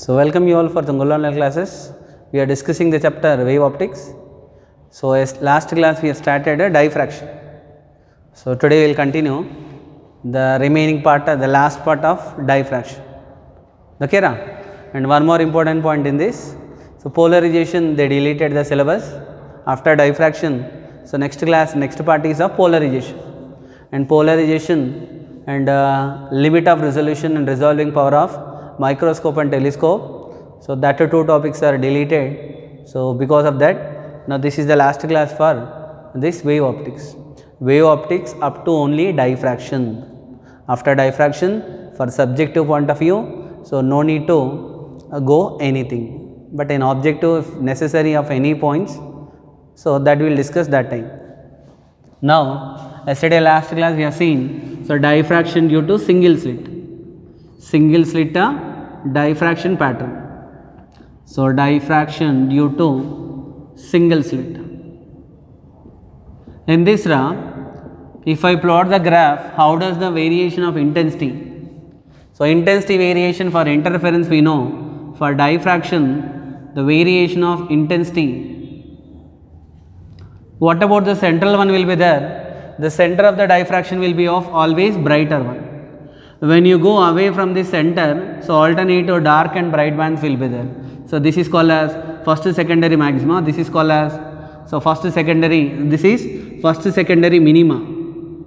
So, welcome you all for Tungulla online classes. We are discussing the chapter wave optics. So, as last class we have started a diffraction. So, today we will continue the remaining part, the last part of diffraction. Okay, ra? And one more important point in this. So, polarization, they deleted the syllabus after diffraction. So, next class, next part is of polarization, and polarization and limit of resolution and resolving power of microscope and telescope. So, that two topics are deleted. So, because of that, now this is the last class for this wave optics. Wave optics up to only diffraction. After diffraction, for subjective point of view, so no need to go anything, but an objective if necessary of any points. So, that we will discuss that time. Now, yesterday last class we have seen, so diffraction due to single slit diffraction pattern. So, diffraction due to single slit. In this if I plot the graph, how does the variation of intensity? So, intensity variation for interference we know, for diffraction the variation of intensity. What about the central one will be there? The center of the diffraction will be of always brighter one. When you go away from the center, so alternative dark and bright bands will be there. So, this is called as first secondary maxima, this is called as, so first secondary, this is first secondary minima,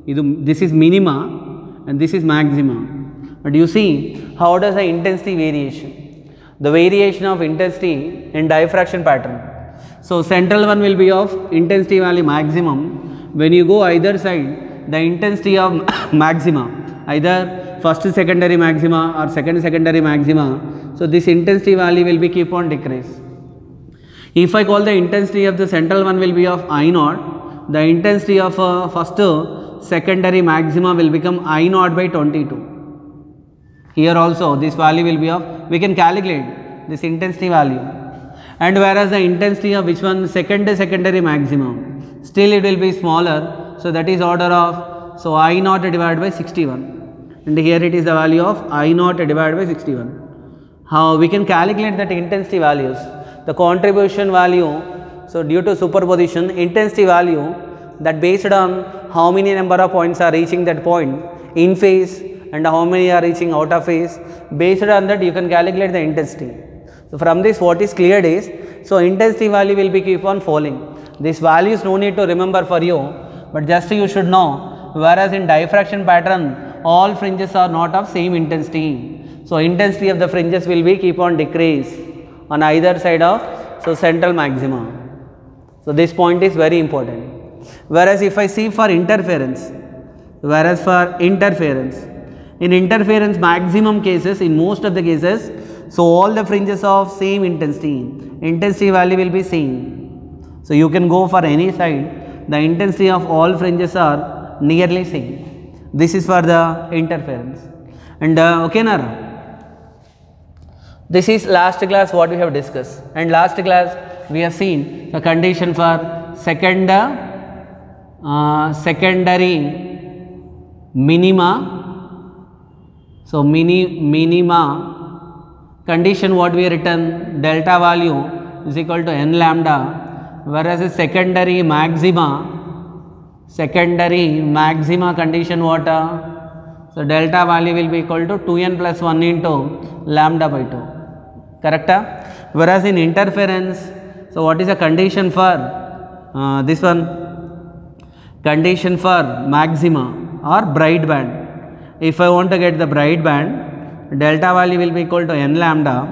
this is minima and this is maxima. But you see how does the intensity variation, the variation of intensity in diffraction pattern. So, central one will be of intensity value maximum. When you go either side, the intensity of maxima, either first secondary maxima or second secondary maxima, so this intensity value will be keep on decrease. If I call the intensity of the central one will be of I naught, the intensity of first secondary maxima will become I naught by 22. Here also this value will be of, we can calculate this intensity value, and whereas the intensity of which one secondary maximum, still it will be smaller. So, that is order of, so I naught divided by 61. And here it is the value of I naught divided by 61. How we can calculate that intensity values? The contribution value, so due to superposition, intensity value that based on how many number of points are reaching that point in phase and how many are reaching out of phase, based on that you can calculate the intensity. So, from this what is cleared is, so intensity value will be keep on falling. These values no need to remember for you, but just you should know, whereas in diffraction pattern all fringes are not of same intensity. So, intensity of the fringes will be keep on decrease on either side of, so central maxima. So, this point is very important. Whereas, if I see for interference, in interference maximum cases, in most of the cases, so all the fringes of same intensity value will be same. So, you can go for any side, the intensity of all fringes are nearly same. This is for the interference. And okay, Nara? This is last class what we have discussed, and last class we have seen the condition for secondary minima. So, minima condition what we written, delta value is equal to n lambda, whereas a secondary maxima condition what? So, delta value will be equal to 2n plus 1 into lambda by 2, correct? Whereas in interference, so what is the condition for this one? Condition for maxima or bright band. If I want to get the bright band, delta value will be equal to n lambda.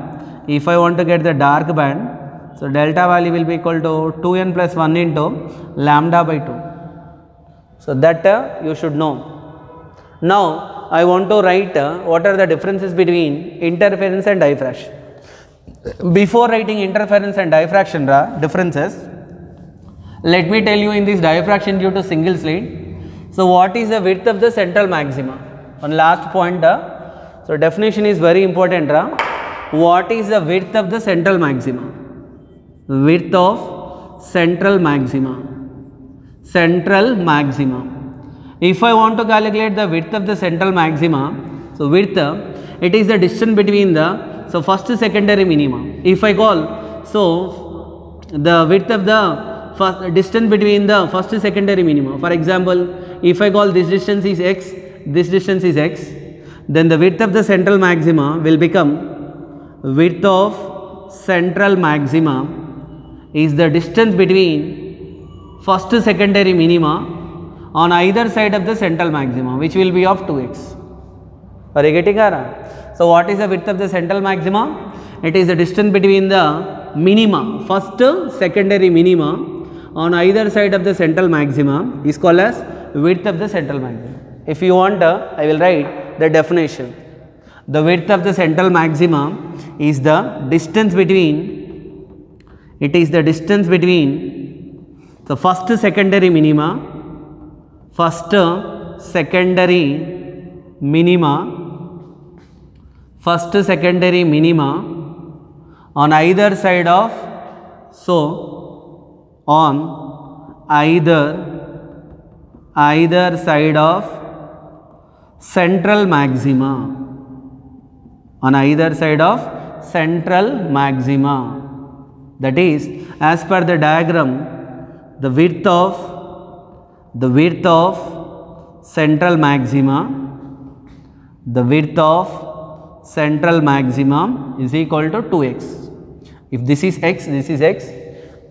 If I want to get the dark band, so delta value will be equal to 2n plus 1 into lambda by 2. So, that you should know. Now, I want to write what are the differences between interference and diffraction. Before writing interference and diffraction differences, let me tell you in this diffraction due to single slit. So, what is the width of the central maxima? One last point. So, definition is very important. What is the width of the central maxima? Width of central maxima. If I want to calculate the width of the central maxima, so width, it is the distance between the So first secondary minima. If I call, so the width of the first distance between the first secondary minima. For example, if I call this distance is x, this distance is x, then the width of the central maxima will become width of central maxima is the distance between first secondary minima on either side of the central maxima, which will be of 2x. Are you getting it? So what is the width of the central maxima? It is the distance between the minima, first secondary minima on either side of the central maxima is called as width of the central maxima. If you want, I will write the definition. The width of the central maxima is the distance between, it is the distance between the first secondary minima, first secondary minima, first secondary minima on either side of, so on either side of central maxima, on either side of central maxima, that is as per the diagram, the width of central maxima, the width of central maxima is equal to 2x. If this is x, this is x,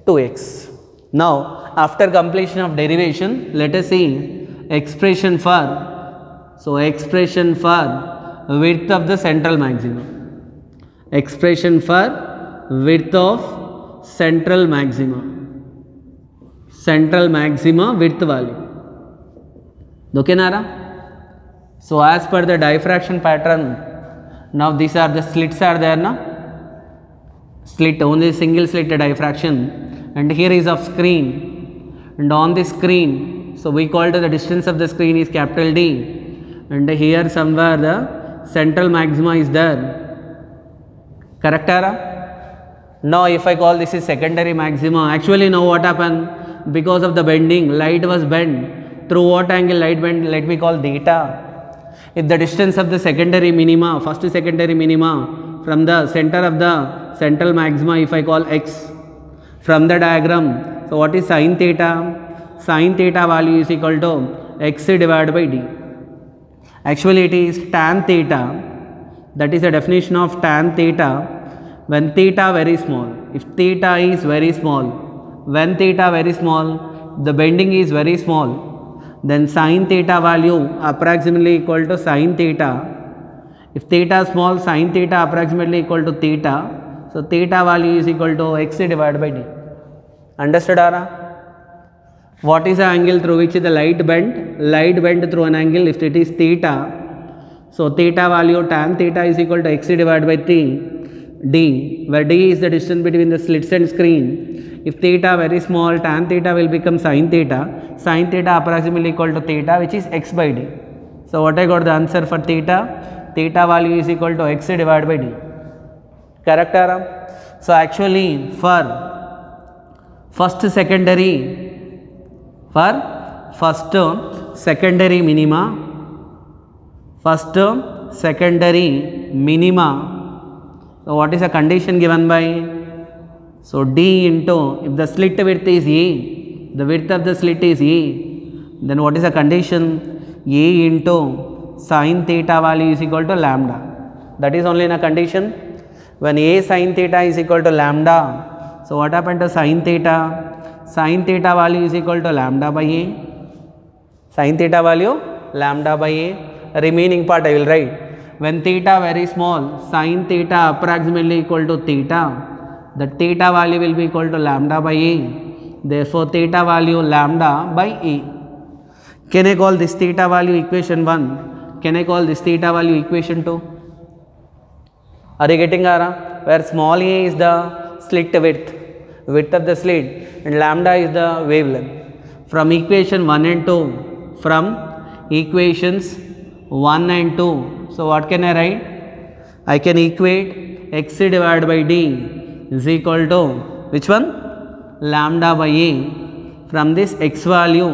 2x. Now after completion of derivation, let us see expression for, so expression for width of the central maxima, expression for width of central maxima, central maxima width value. Okay, Nara? So as per the diffraction pattern, now these are the slits are there now, slit, only single slit diffraction, and here is of screen, and on the screen, so we call to the distance of the screen is capital D, and here somewhere the central maxima is there. Correct, Ara? Now if I call this is secondary maxima, actually now what happened? Because of the bending, light was bent. Through what angle light bent? Let me call theta. If the distance of the secondary minima, first secondary minima from the center of the central maxima, if I call x from the diagram, so what is sin theta? Sin theta value is equal to x divided by d. Actually it is tan theta, that is the definition of tan theta when theta very small. If theta is very small, when theta very small, the bending is very small, then sin theta value approximately equal to sin theta. If theta small, sin theta approximately equal to theta. So theta value is equal to x divided by d. Understood, Ara? What is the angle through which the light bent? Light bent through an angle if it is theta. So theta value tan theta is equal to x divided by d, where d is the distance between the slits and screen. If theta very small, tan theta will become sin theta. Sin theta approximately equal to theta, which is x by d. So what I got the answer for theta? Theta value is equal to x divided by d. Correct, Ara? So actually for first secondary minima, so what is the condition given by? So d into, if the slit width is a, the width of the slit is a, then what is the condition? A into sin theta value is equal to lambda. That is only in a condition when a sin theta is equal to lambda. So what happened to sin theta? Sin theta value is equal to lambda by a. Sin theta value lambda by a. Remaining part I will write. When theta very small, sin theta approximately equal to theta. The theta value will be equal to lambda by a. Therefore theta value lambda by a. Can I call this theta value equation 1? Can I call this theta value equation 2? Are you getting, Ara? Where small a is the slit width of the slit, and lambda is the wavelength. From equation 1 and 2, from equations 1 and 2, so what can I write? I can equate x divided by d is equal to which one? Lambda by a. From this x value,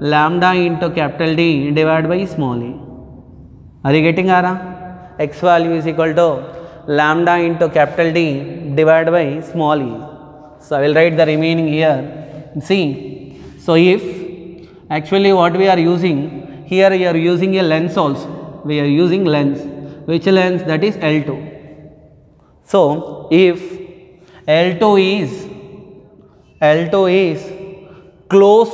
lambda into capital D divided by small a. Are you getting, Ara? X value is equal to lambda into capital D divided by small e. So I will write the remaining here. See, so if actually what we are using here, we are using a lens also. We are using lens. Which lens? That is L2. So if L2 is close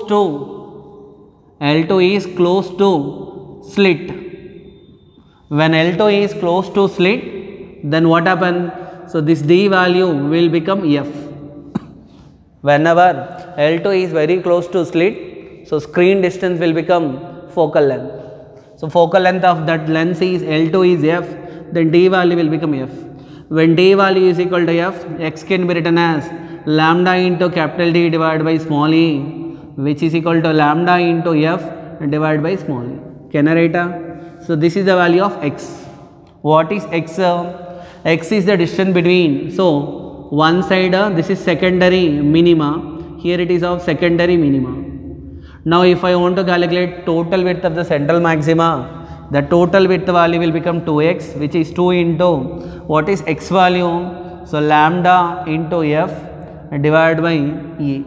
to slit. When L2 is close to slit, then what happen? So this D value will become F. Whenever L2 is very close to slit, so screen distance will become focal length. So focal length of that lens is L2 is F, then D value will become F. When D value is equal to F, X can be written as lambda into capital D divided by small e, which is equal to lambda into F divided by small e. Can I write? So this is the value of X. What is X? X is the distance between. So one side, this is secondary minima. Here it is of secondary minima. Now if I want to calculate total width of the central maxima, the total width value will become 2x, which is 2 into what is x value? So lambda into F divided by E.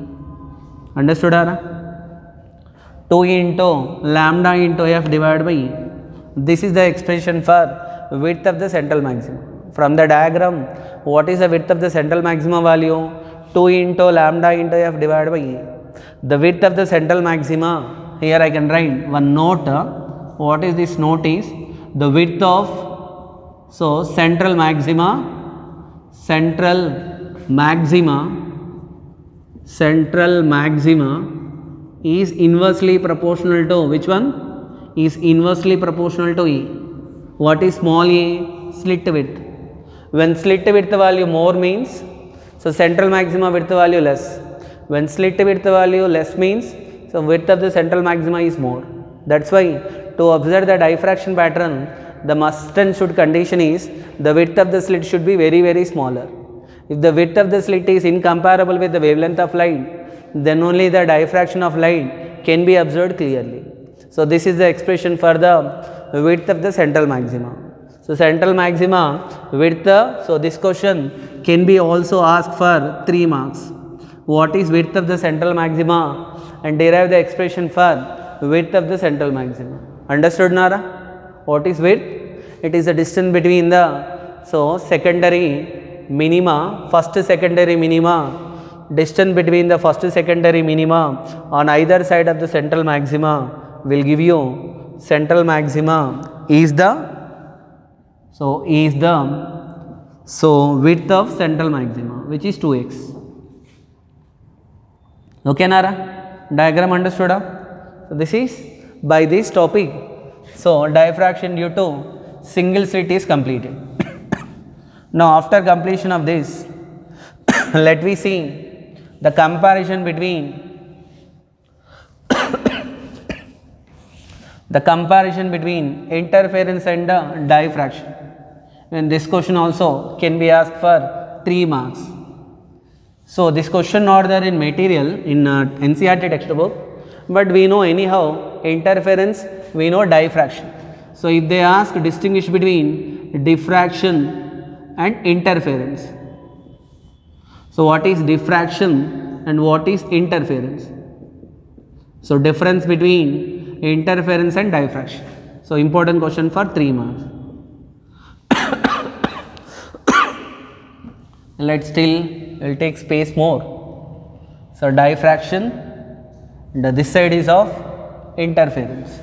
Understood? 2 into lambda into F divided by E. This is the expression for width of the central maxima. From the diagram, what is the width of the central maxima value? 2 into lambda into F divided by E. The width of the central maxima, here I can write one note. What is this note is the width of, so central maxima is inversely proportional to which one? Is inversely proportional to E. What is small e? Slit width. When slit width value more means, so central maxima width value less. When slit width value less means, so width of the central maxima is more. That's why to observe the diffraction pattern, the must and should condition is the width of the slit should be very, very smaller. If the width of the slit is incomparable with the wavelength of light, then only the diffraction of light can be observed clearly. So this is the expression for the width of the central maxima. So central maxima width, so this question can be also asked for 3 marks. What is width of the central maxima and derive the expression for width of the central maxima. Understood, Nara? What is width? It is the distance between the, so secondary minima, first secondary minima, distance between the first secondary minima on either side of the central maxima will give you central maxima is the, so width of central maxima, which is 2x. Okay, Nara? Diagram understood? So this is by this topic. So diffraction due to single slit is completed. Now after completion of this, let me see the comparison between interference and diffraction. And this question also can be asked for 3 marks. So this question not there in material in NCERT textbook, but we know anyhow interference, we know diffraction. So if they ask distinguish between diffraction and interference, so what is diffraction and what is interference? So difference between interference and diffraction. So important question for 3 marks. Let's will take space more. So diffraction, this side is of interference.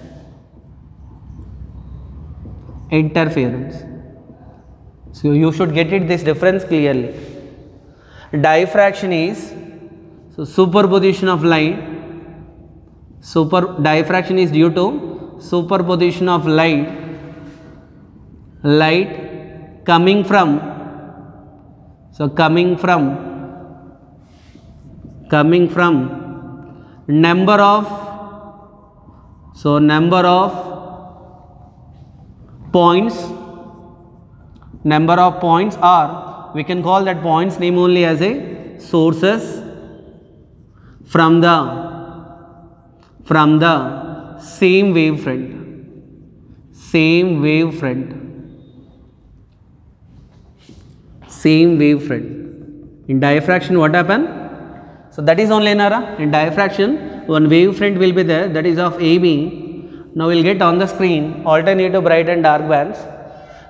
So you should get it this difference clearly. Diffraction is, so superposition of light. Diffraction is due to superposition of light coming from, so coming from number of points, or we can call that points name only as a sources from the same wavefront. same wavefront. In diffraction what happen? So that is only Nara. In diffraction one wavefront will be there, that is of AB. Now we will get on the screen alternative bright and dark bands.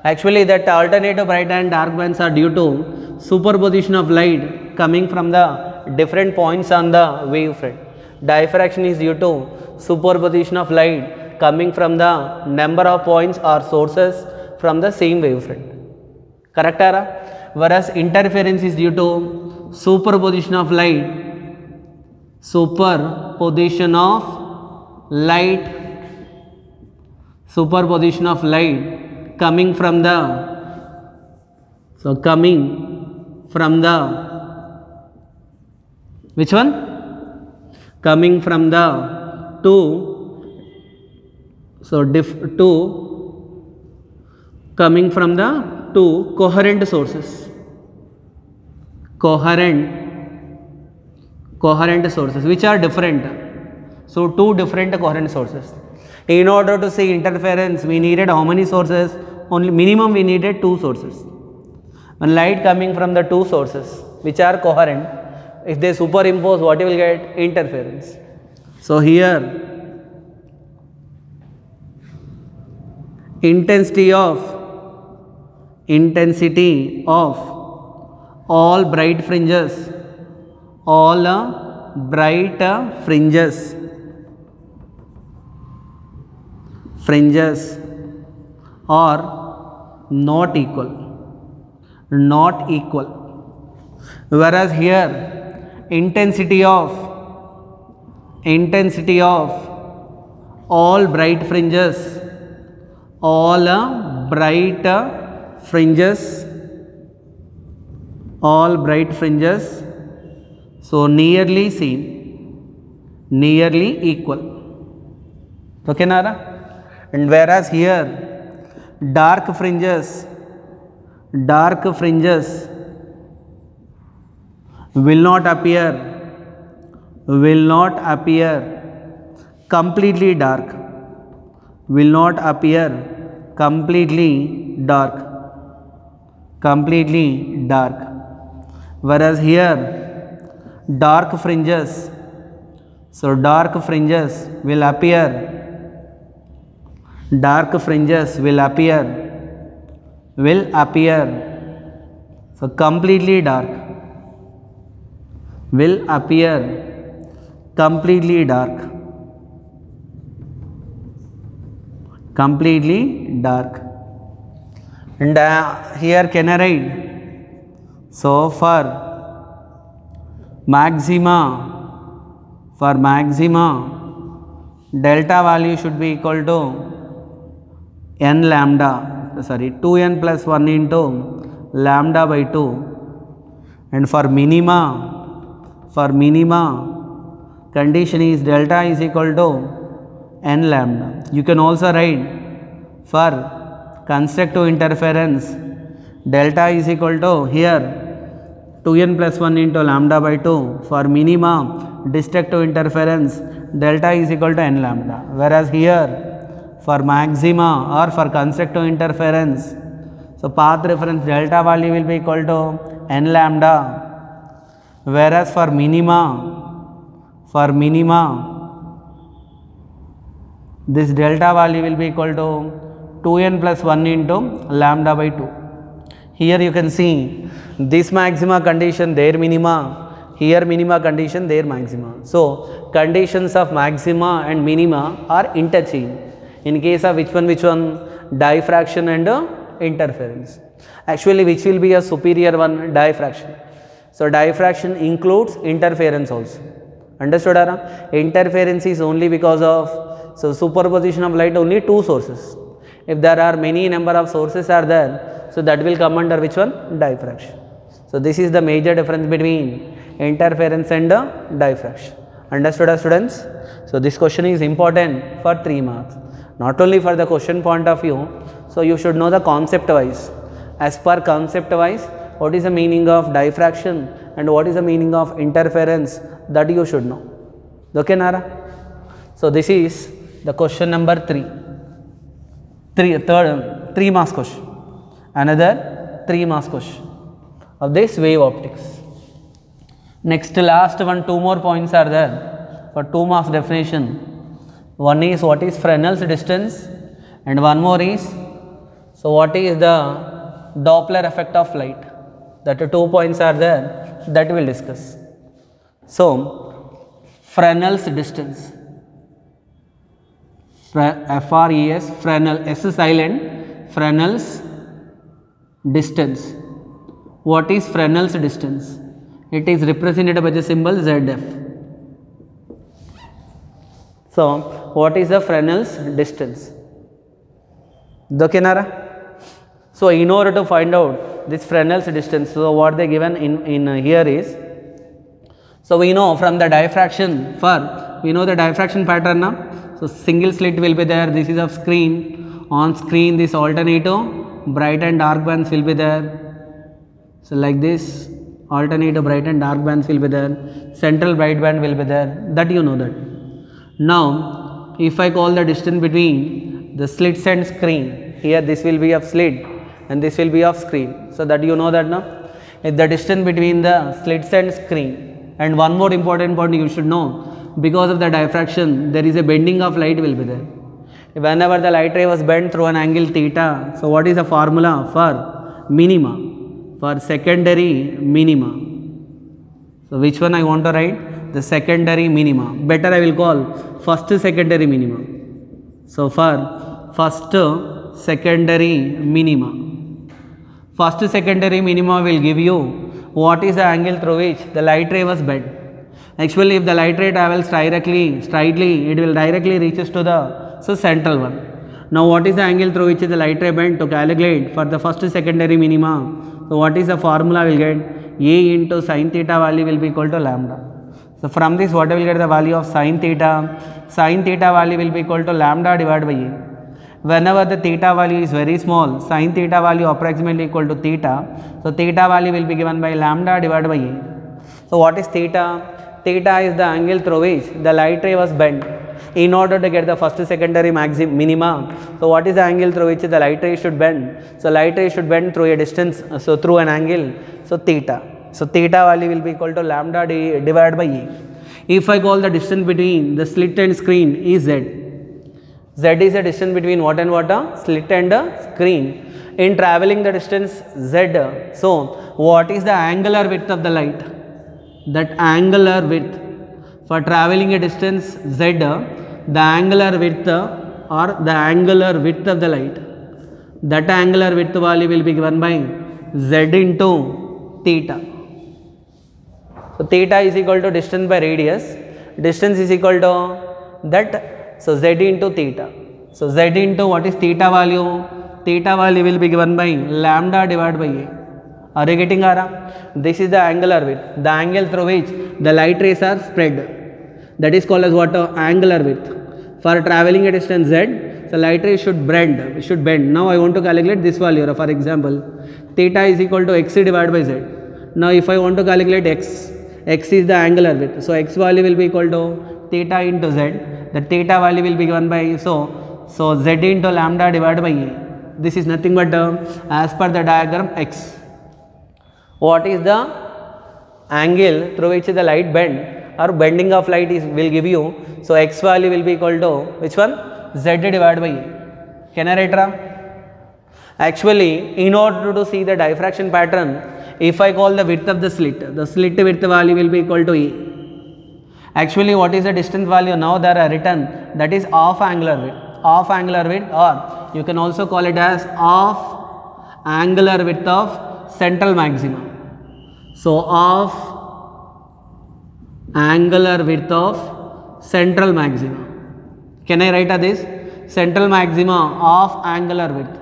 Actually that alternative bright and dark bands are due to superposition of light coming from the different points on the wavefront. Diffraction is due to superposition of light coming from the number of points or sources from the same wavefront. Correct, Ara? Whereas interference is due to superposition of light, superposition of light coming from the, so coming from the, which one? Coming from the two, so coming from the two coherent sources, coherent sources which are different. So two different coherent sources. In order to see interference we needed how many sources? Only minimum we needed two sources. When light coming from the two sources which are coherent, if they superimpose, what you will get? Interference. So here intensity of all bright fringes, fringes are not equal, whereas here intensity of all bright fringes, so nearly equal. Okay, Nara? And whereas here dark fringes will not appear completely dark, whereas here dark fringes will appear so completely dark, and here can I write? So for maxima delta value should be equal to n lambda, sorry 2n plus 1 into lambda by 2, and for minima condition is delta is equal to n lambda. You can also write for constructive interference delta is equal to here 2n plus 1 into lambda by 2. For minima destructive interference delta is equal to n lambda, whereas here for maxima or for constructive interference, so path reference delta value will be equal to n lambda, whereas for minima this delta value will be equal to 2n plus 1 into lambda by 2. Here you can see this maxima condition, their minima, here minima condition, their maxima. So conditions of maxima and minima are interchanged. In case of which one? Diffraction and interference. Actually which will be a superior one? Diffraction. So diffraction includes interference also. Understood, Ara? Interference is only because of superposition of light, only two sources. If there are many number of sources are there, so that will come under which one? Diffraction. So this is the major difference between interference and diffraction. Understood, students? So this question is important for 3 marks. Not only for the question point of view, so you should know the concept wise. As per concept wise, what is the meaning of diffraction and what is the meaning of interference, that you should know. Okay, Nara? So this is the question number 3. 3 marks question. Another 3 marks question. of this wave optics. Next, last one, two more points are there for 2 marks definition. One is what is Fresnel's distance, and one more is, so what is the Doppler effect of light. That 2 points are there, that we will discuss. So, Fresnel's distance, F-R-E-S, Fresnel, S is silent, Fresnel's distance. What is Fresnel's distance? It is represented by the symbol ZF. So, what is the Fresnel's distance? So, in order to find out this Fresnel's distance, so what they given in here is, so we know from the diffraction, we know the diffraction pattern now. So, single slit will be there, this is of screen, on screen this alternative, bright and dark bands will be there. So, like this, alternative bright and dark bands will be there, central bright band will be there, that you know that. Now, if I call the distance between the slits and screen, here this will be of slit and this will be of screen. So, that you know that now, if the distance between the slits and screen. And one more important point you should know, because of the diffraction, there is a bending of light will be there. Whenever the light ray was bent through an angle theta, so what is the formula for minima, for secondary minima? So, which one I want to write? The secondary minima. Better I will call first secondary minima. So, for first secondary minima. First secondary minima will give you what is the angle through which the light ray was bent. Actually, if the light ray travels straightly, it will directly reaches to the central one. Now, what is the angle through which the light ray bent? To calculate for the first secondary minima, so what is the formula? Will get A into sin theta value will be equal to lambda. So, from this what I will get the value of sin theta value will be equal to lambda divided by A. Whenever the theta value is very small, sin theta value approximately equal to theta. So, theta value will be given by lambda divided by A. So, what is theta? Theta is the angle through which the light ray was bent in order to get the first secondary minima. So, what is the angle through which the light ray should bend? So, light ray should bend through a distance, so through an angle, so theta. So, theta value will be equal to lambda divided by A. If I call the distance between the slit and screen is Z. Z is the distance between what and what? Slit and screen. In traveling the distance Z, so what is the angular width of the light? That angular width for traveling a distance Z, the angular width or the angular width of the light, that angular width value will be given by Z into theta. So, theta is equal to distance by radius, distance is equal to that. So, Z into theta. So, Z into what is theta value? Theta value will be given by lambda divided by A. Are you getting Ara? This is the angular width, the angle through which the light rays are spread. That is called as what? Angular width. For traveling a distance Z, so light rays should bend. Now, I want to calculate this value. For example, theta is equal to x divided by Z. Now, if I want to calculate x is the angular width. So, x value will be equal to theta into Z. The theta value will be given by, so Z into lambda divided by A. This is nothing but as per the diagram x. What is the angle through which the light bend or bending of light will give you? So, x value will be equal to which one? Z divided by A. Can I write? Actually, in order to see the diffraction pattern, if I call the width of the slit width value will be equal to A. Actually, what is the distance value? Now, there are written, that is off angular width, or you can also call it as off angular width of central maxima. So, off angular width of central maxima. Can I write this? Central maxima of angular width.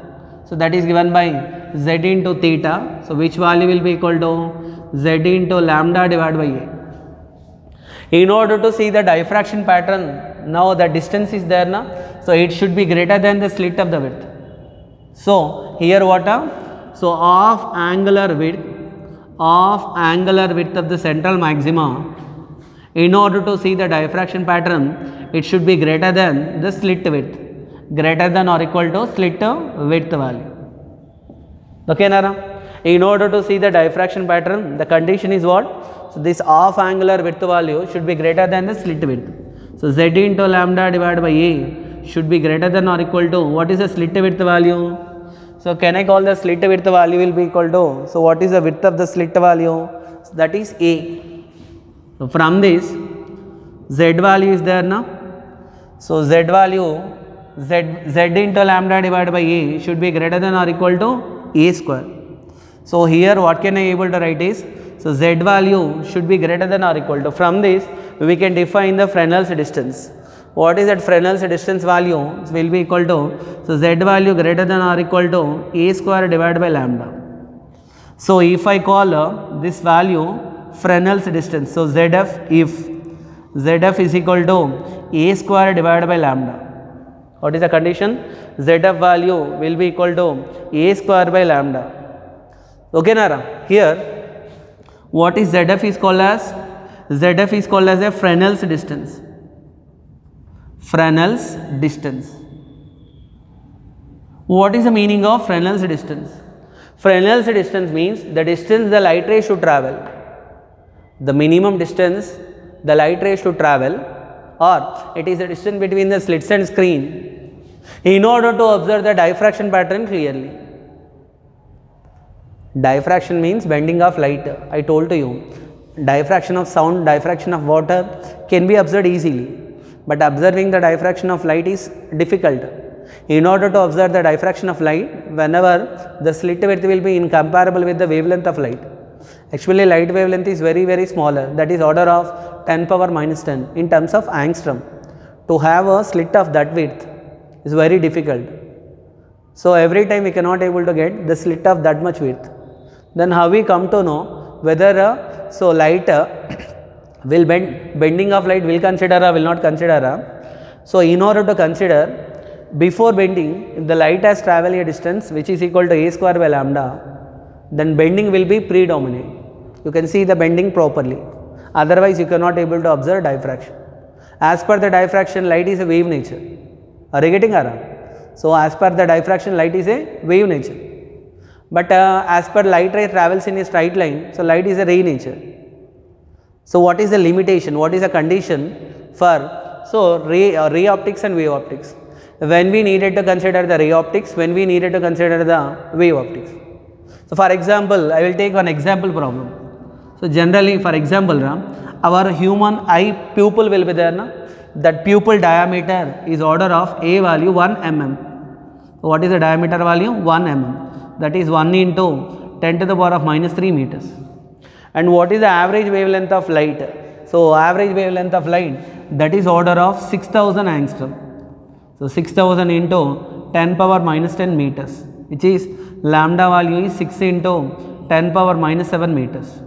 So, that is given by Z into theta. So, which value will be equal to Z into lambda divided by A. In order to see the diffraction pattern, now the distance is there now, so it should be greater than the slit of the width. So, here what? So, of angular width of the central maxima, in order to see the diffraction pattern, it should be greater than the slit width, greater than or equal to slit width value. Okay, Nara? In order to see the diffraction pattern, the condition is what? So this off angular width value should be greater than the slit width. So Z into lambda divided by A should be greater than or equal to, what is the slit width value? So can I call the slit width value will be equal to, so what is the width of the slit value? So that is A. So from this, Z value is there now. So Z value, Z into lambda divided by A should be greater than or equal to A square. So here what can I able to write is, so Z value should be greater than or equal to, from this we can define the Fresnel's distance. What is that Fresnel's distance value? It will be equal to, so Z value greater than or equal to A square divided by lambda. So if I call this value Fresnel's distance, so ZF, if ZF is equal to A square divided by lambda, what is the condition? ZF value will be equal to A square by lambda. Okay, Nara? Here, what is ZF is called as? ZF is called as a Fresnel's distance. Fresnel's distance. What is the meaning of Fresnel's distance? Fresnel's distance means the distance the light ray should travel. The minimum distance the light ray should travel, or it is the distance between the slits and screen in order to observe the diffraction pattern clearly. Diffraction means bending of light. I told to you, diffraction of sound, diffraction of water can be observed easily, but observing the diffraction of light is difficult. In order to observe the diffraction of light, whenever the slit width will be incomparable with the wavelength of light. Actually, light wavelength is very smaller, that is order of 10 power minus 10 in terms of angstrom. To have a slit of that width is very difficult. So every time we cannot able to get the slit of that much width. Then how we come to know whether so light will bending of light will consider or will not consider. So in order to consider, before bending, if the light has traveled a distance which is equal to A square by lambda, then bending will be predominant. You can see the bending properly. Otherwise, you cannot able to observe diffraction. As per the diffraction, light is a wave nature. Are you getting it? So as per the diffraction, light is a wave nature. But as per light ray travels in a straight line, so light is a ray nature. So what is the limitation? What is the condition for ray optics and wave optics? When we needed to consider the ray optics, when we needed to consider the wave optics. So for example, I will take one example problem. So generally, for example, our human eye pupil will be there. That pupil diameter is order of A value 1 mm. So what is the diameter value? 1 mm. That is 1 into 10 to the power of minus 3 meters. And what is the average wavelength of light? So average wavelength of light, that is order of 6000 angstrom. So 6000 into 10 power minus 10 meters, which is lambda value is 6 into 10 power minus 7 meters.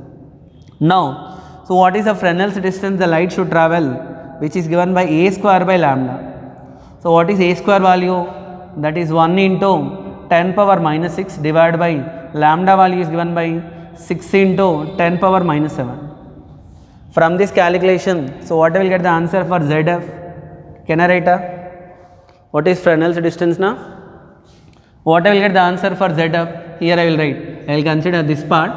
Now, so what is the Fresnel's distance the light should travel, which is given by A square by lambda. So what is A square value? That is 1 into 10 power minus 6 divided by lambda value is given by 6 into 10 power minus 7. From this calculation, so what I will get the answer for ZF? Can I write what is Fresnel's distance now? What I will get the answer for ZF? Here I will write. I will consider this part.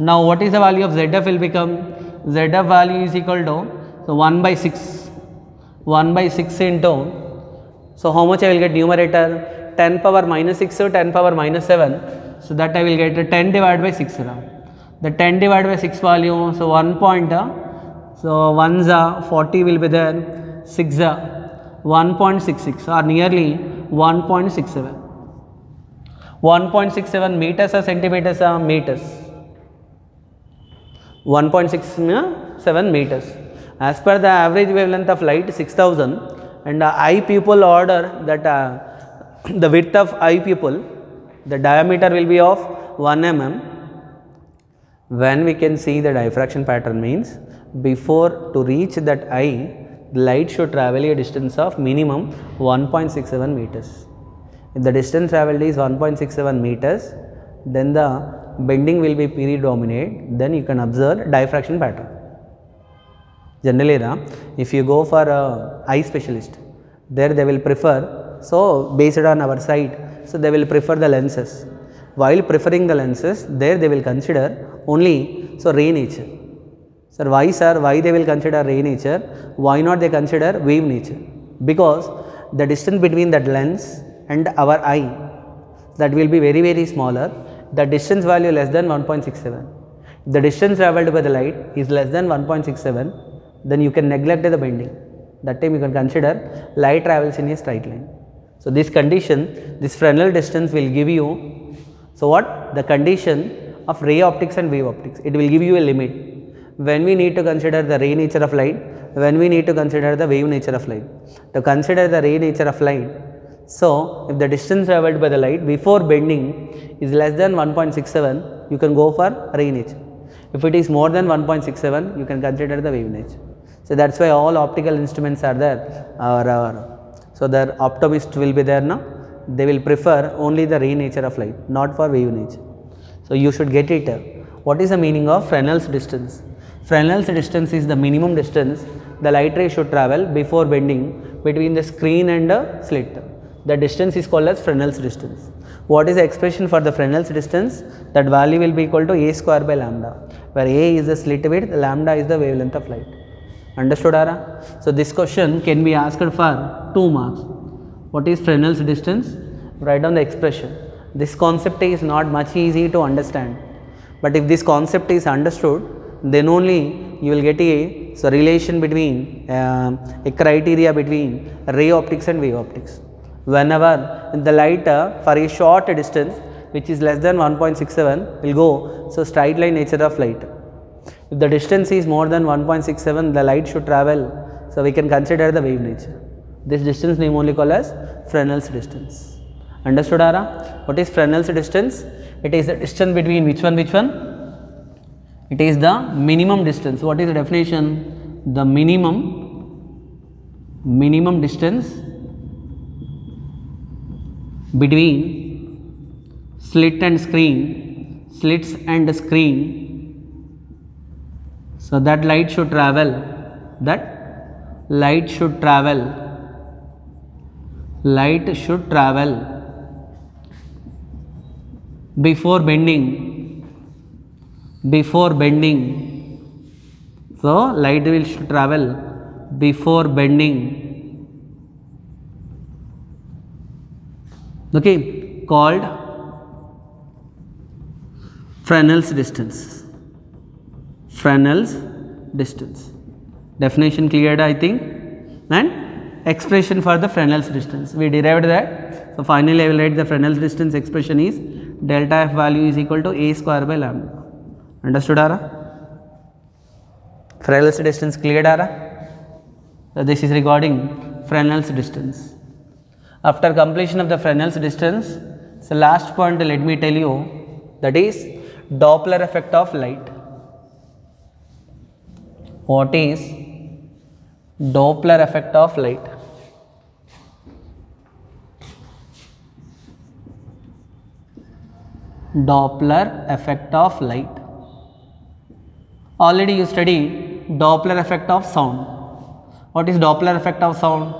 Now what is the value of ZF will become? ZF value is equal to, so 1 by 6. 1 by 6 into, so how much I will get numerator? 10 power minus 6 to 10 power minus 7. So that I will get 10 divided by 6. The 10 divided by 6 value, so 1 point, so 1 40 will be there, 6 1.66 or nearly 1.67. 1.67 meters or centimeters or meters? 1.67 meters. As per the average wavelength of light 6000 and eye pupil order that the width of eye pupil, the diameter will be of 1 mm. When we can see the diffraction pattern means before to reach that eye, the light should travel a distance of minimum 1.67 meters. If the distance travelled is 1.67 meters, then the bending will be predominate, then you can observe diffraction pattern. Generally, if you go for a eye specialist, there they will prefer, so based on our sight, so they will prefer the lenses. while preferring the lenses, there they will consider only, so ray nature. Sir, why sir? Why they will consider ray nature? Why not they consider wave nature? Because the distance between that lens and our eye, that will be very, very smaller. The distance value less than 1.67. If the distance travelled by the light is less than 1.67, then you can neglect the bending. That time you can consider light travels in a straight line. So this condition, this Fresnel distance will give you, so what? The condition of ray optics and wave optics. It will give you a limit. When we need to consider the ray nature of light, when we need to consider the wave nature of light. To consider the ray nature of light, so if the distance travelled by the light before bending is less than 1.67, you can go for ray nature. If it is more than 1.67, you can consider the wave nature. So that's why all optical instruments are there. So the optomist will be there now. They will prefer only the ray nature of light, not for wave nature. So you should get it. What is the meaning of Fresnel's distance? Fresnel's distance is the minimum distance the light ray should travel before bending between the screen and the slit. The distance is called as Fresnel's distance. What is the expression for the Fresnel's distance? That value will be equal to a square by lambda, where a is the slit width, lambda is the wavelength of light. Understood, Ara? So this question can be asked for 2 marks. What is Fresnel's distance? Write down the expression. This concept is not much easy to understand, but if this concept is understood, then only you will get a relation between a criteria between ray optics and wave optics. Whenever the light for a short distance which is less than 1.67 will go, so straight line nature of light. If the distance is more than 1.67, the light should travel, so we can consider the wave nature. This distance name only called as Fresnel's distance. Understood, Ara? What is Fresnel's distance? It is the distance between which one? It is the minimum distance. What is the definition? The minimum distance between slits and screen. So that light should travel before bending. So light will should travel before bending. Okay, called Fresnel's distance. Definition cleared, I think, and expression for the Fresnel's distance. We derived that. So finally, I will write the Fresnel's distance expression is delta f value is equal to a square by lambda. Understood, Ara? Fresnel's distance cleared, Ara? So this is regarding Fresnel's distance. After completion of the Fresnel's distance, so last point let me tell you, that is Doppler effect of light. What is Doppler effect of light? Doppler effect of light. Already you studied Doppler effect of sound. What is Doppler effect of sound?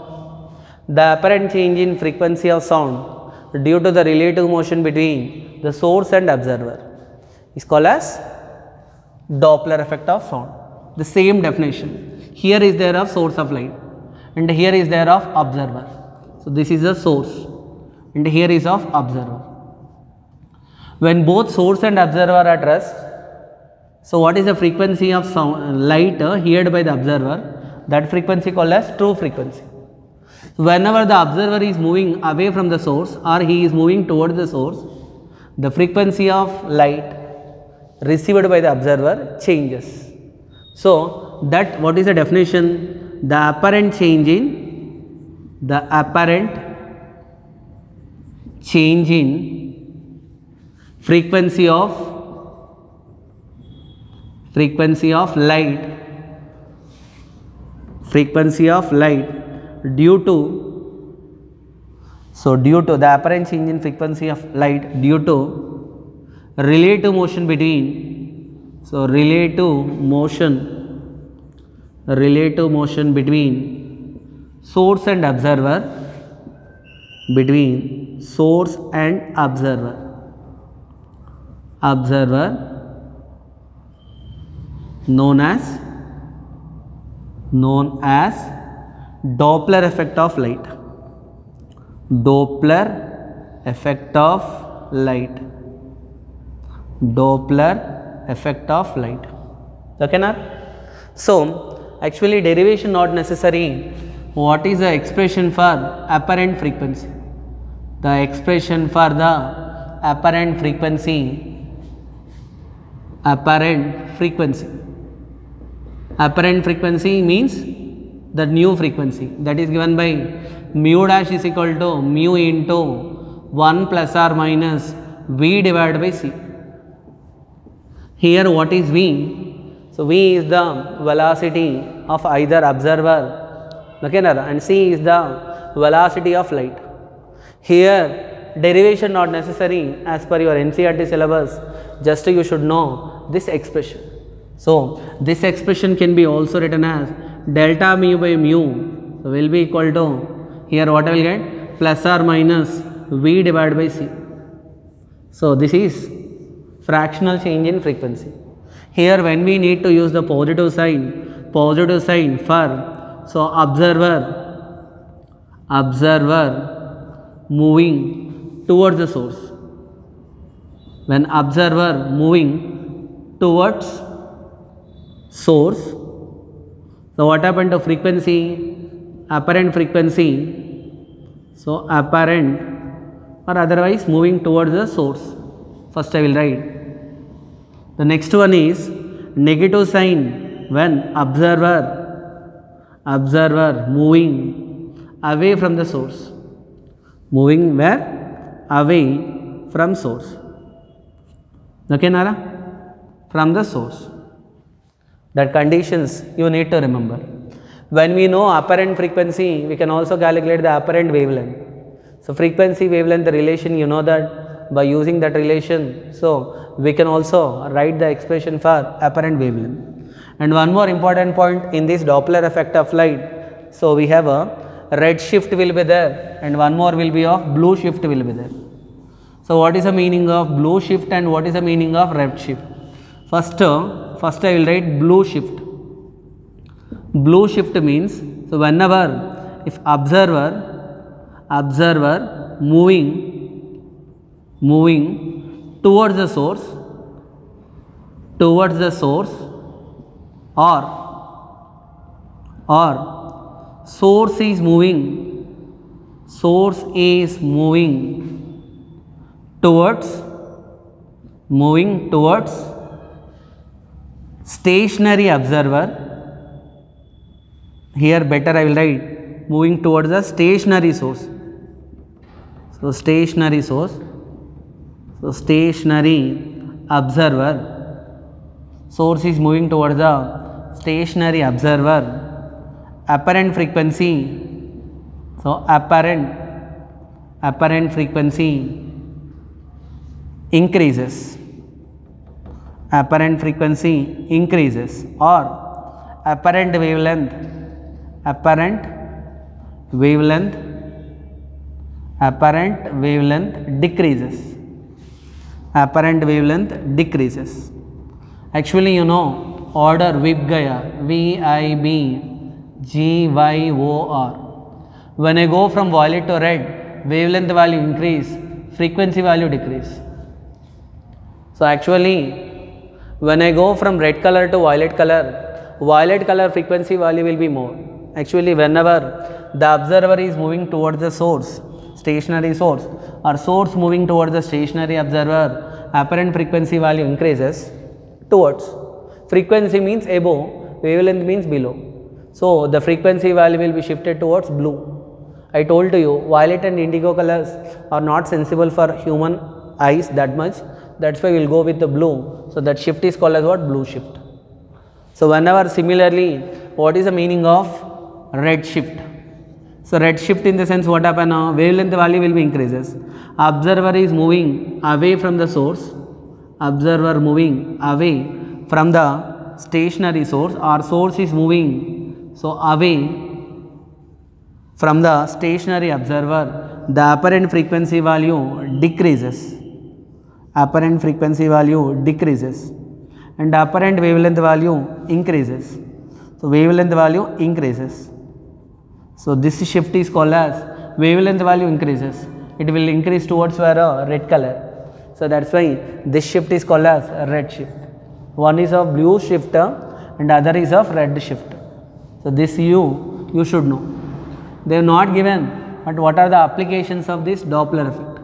The apparent change in frequency of sound due to the relative motion between the source and observer is called as Doppler effect of sound. The same definition. Here is there of source of light and here is there of observer. So this is the source and here is of observer. When both source and observer are at rest, so what is the frequency of sound, light heard by the observer? That frequency called as true frequency. Whenever the observer is moving away from the source or he is moving towards the source, the frequency of light received by the observer changes. So that, what is the definition? The apparent change in frequency of light due to the apparent change in frequency of light due to relative motion between, so relative motion between source and observer, observer known as Doppler effect of light. Doppler effect of light. Doppler effect of light. Okay na? So actually derivation not necessary. What is the expression for apparent frequency? The expression for the apparent frequency. Apparent frequency means the new frequency, that is given by mu dash is equal to mu into 1 plus or minus V divided by C. Here what is V? So V is the velocity of either observer, okay, and C is the velocity of light. Here derivation not necessary as per your NCERT syllabus, just you should know this expression. So this expression can be also written as delta mu by mu, so will be equal to, here what I will get, plus or minus V divided by C. So this is fractional change in frequency. Here when we need to use the positive sign for, so observer moving towards the source. When observer moving towards source, so what happened to frequency? Apparent frequency, so apparent or otherwise moving towards the source. First I will write. The next one is negative sign when observer moving away from the source. Moving where? Away from source. Okay, Nara? From the source. That conditions you need to remember. When we know apparent frequency, we can also calculate the apparent wavelength. So frequency wavelength, the relation, you know that by using that relation. So we can also write the expression for apparent wavelength. And one more important point in this Doppler effect of light. So we have a red shift will be there and one more will be of blue shift will be there. So what is the meaning of blue shift and what is the meaning of red shift? First I will write blue shift. Blue shift means, so whenever if observer moving towards the source or source is moving towards stationary observer. Here better I will write moving towards the stationary source. So stationary source. So stationary observer. Source is moving towards the stationary observer. Apparent frequency. So apparent frequency increases. Apparent frequency increases or apparent wavelength decreases. Apparent wavelength decreases. Actually, you know, order VIBGYOR, VIBGYOR. When I go from violet to red, wavelength value increase, frequency value decrease. So actually, when I go from red color to violet color frequency value will be more. Actually, whenever the observer is moving towards the source, stationary source, or source moving towards the stationary observer, apparent frequency value increases towards. Frequency means above, wavelength means below. So the frequency value will be shifted towards blue. I told to you, violet and indigo colors are not sensible for human eyes that much. That's why we will go with the blue. So that shift is called as what? Blue shift. So whenever similarly, what is the meaning of red shift? So red shift in the sense what happen now? Wavelength value will be increases. Observer is moving away from the source. Observer moving away from the stationary source, or source is moving so away from the stationary observer. The apparent frequency value decreases. apparent frequency value decreases and apparent wavelength value increases. So wavelength value increases. So this shift is called as wavelength value increases. It will increase towards where a red color. So that's why this shift is called as a red shift. One is of blue shifter and other is of red shifter. So this you should know. They have not given, but what are the applications of this Doppler effect?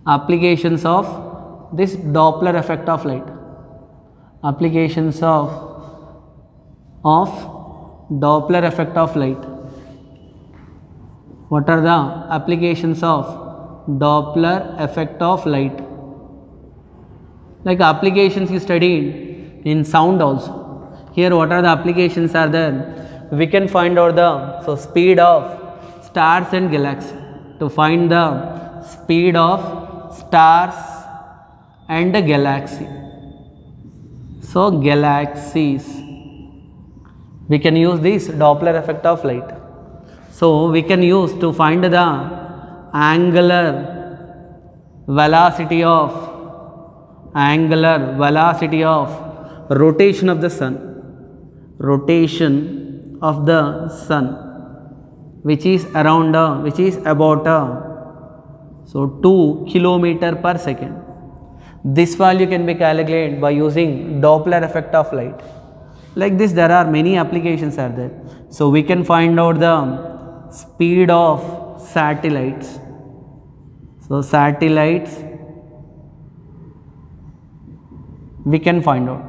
Applications of this Doppler effect of light. Applications of Doppler effect of light. What are the applications of Doppler effect of light? Like applications you studied in sound also. Here what are the applications are there? We can find out the speed of stars and galaxies. To find the speed of stars and the galaxy. So galaxies. We can use this Doppler effect of light. So we can use to find the angular velocity of rotation of the sun. Rotation of the sun, which is around which is about 2 kilometer per second. This value can be calculated by using Doppler effect of light. Like this, there are many applications are there. So we can find out the speed of satellites. So satellites we can find out,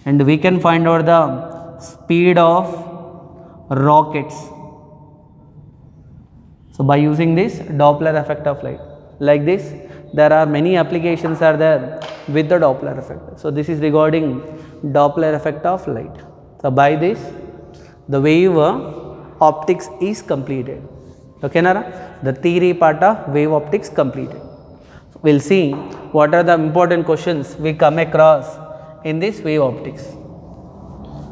and we can find out the speed of rockets. So by using this Doppler effect of light. Like this, there are many applications are there with the Doppler effect. So this is regarding Doppler effect of light. So by this, the wave optics is completed. Okay, Nara? The theory part of wave optics completed. We will see what are the important questions we come across in this wave optics.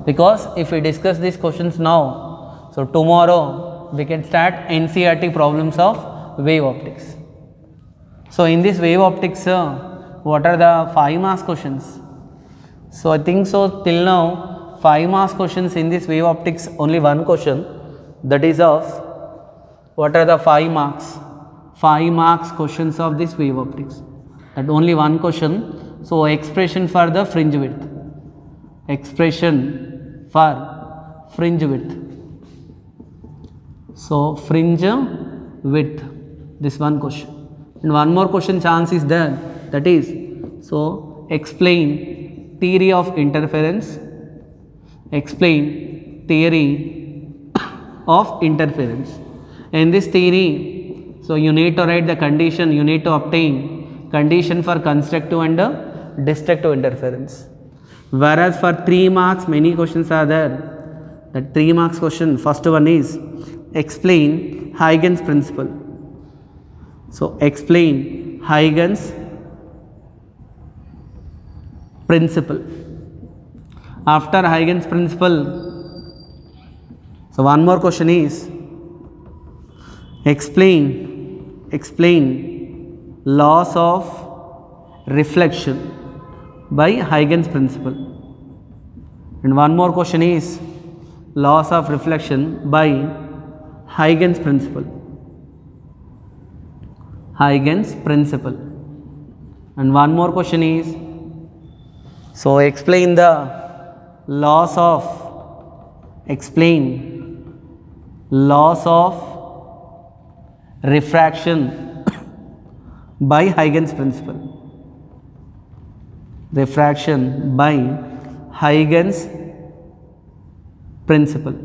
Because if we discuss these questions now, so tomorrow we can start NCERT problems of wave optics. So in this wave optics, what are the 5 marks questions? So I think so till now 5 marks questions in this wave optics, only one question, that is of what are the 5 marks? 5 marks questions of this wave optics. That only one question. So expression for the fringe width. Expression for fringe width. So fringe width, this one question. And one more question chance is there, that is, so explain theory of interference. Explain theory of interference. In this theory, so you need to write the condition, you need to obtain condition for constructive and destructive interference. Whereas for 3 marks, many questions are there. That 3 marks question, first one is explain Huygens principle. So explain Huygens principle. After Huygens principle, so one more question is explain laws of reflection by Huygens principle. And one more question is laws of reflection by Huygens principle. Huygens principle. And one more question is, so explain the laws of refraction by Huygens principle. Refraction by Huygens principle.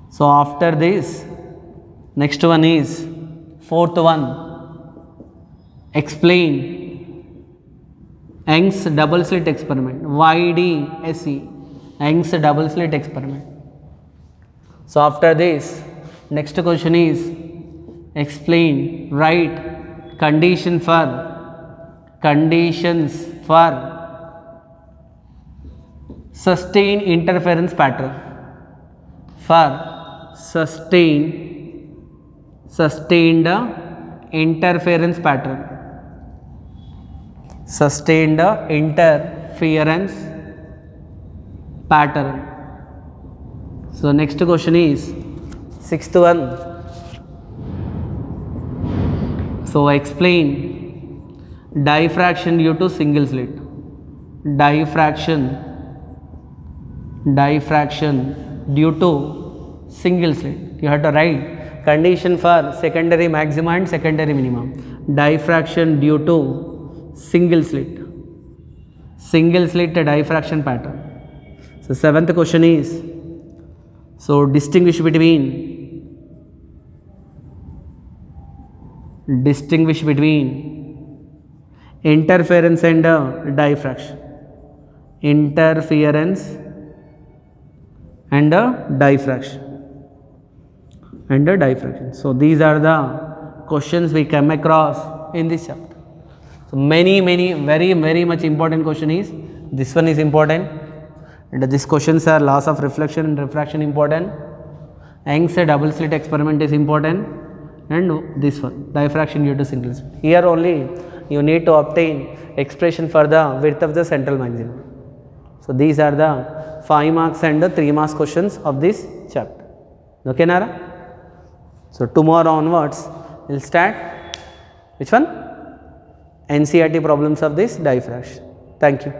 So after this, next one is fourth one, explain Young's double slit experiment, YDSE, Young's double slit experiment. So after this, next question is explain, write conditions for sustained interference pattern. For sustained interference pattern. sustained interference pattern. So next question is sixth one. So explain diffraction due to single slit. Diffraction due to single slit. You have to write condition for secondary maxima and secondary minimum. Diffraction due to single slit. Single slit diffraction pattern. So seventh question is, so distinguish between interference and diffraction. Interference and diffraction. So these are the questions we come across in this chapter. So many very much important question is this one is important, and these questions are laws of reflection and refraction important, Young's double slit experiment is important, and this one diffraction due to single slit. Here only you need to obtain expression for the width of the central maximum. So these are the 5 marks and the 3 marks questions of this chapter. Okay, Nara? So tomorrow onwards we will start which one? NCERT problems of this diffraction. Thank you.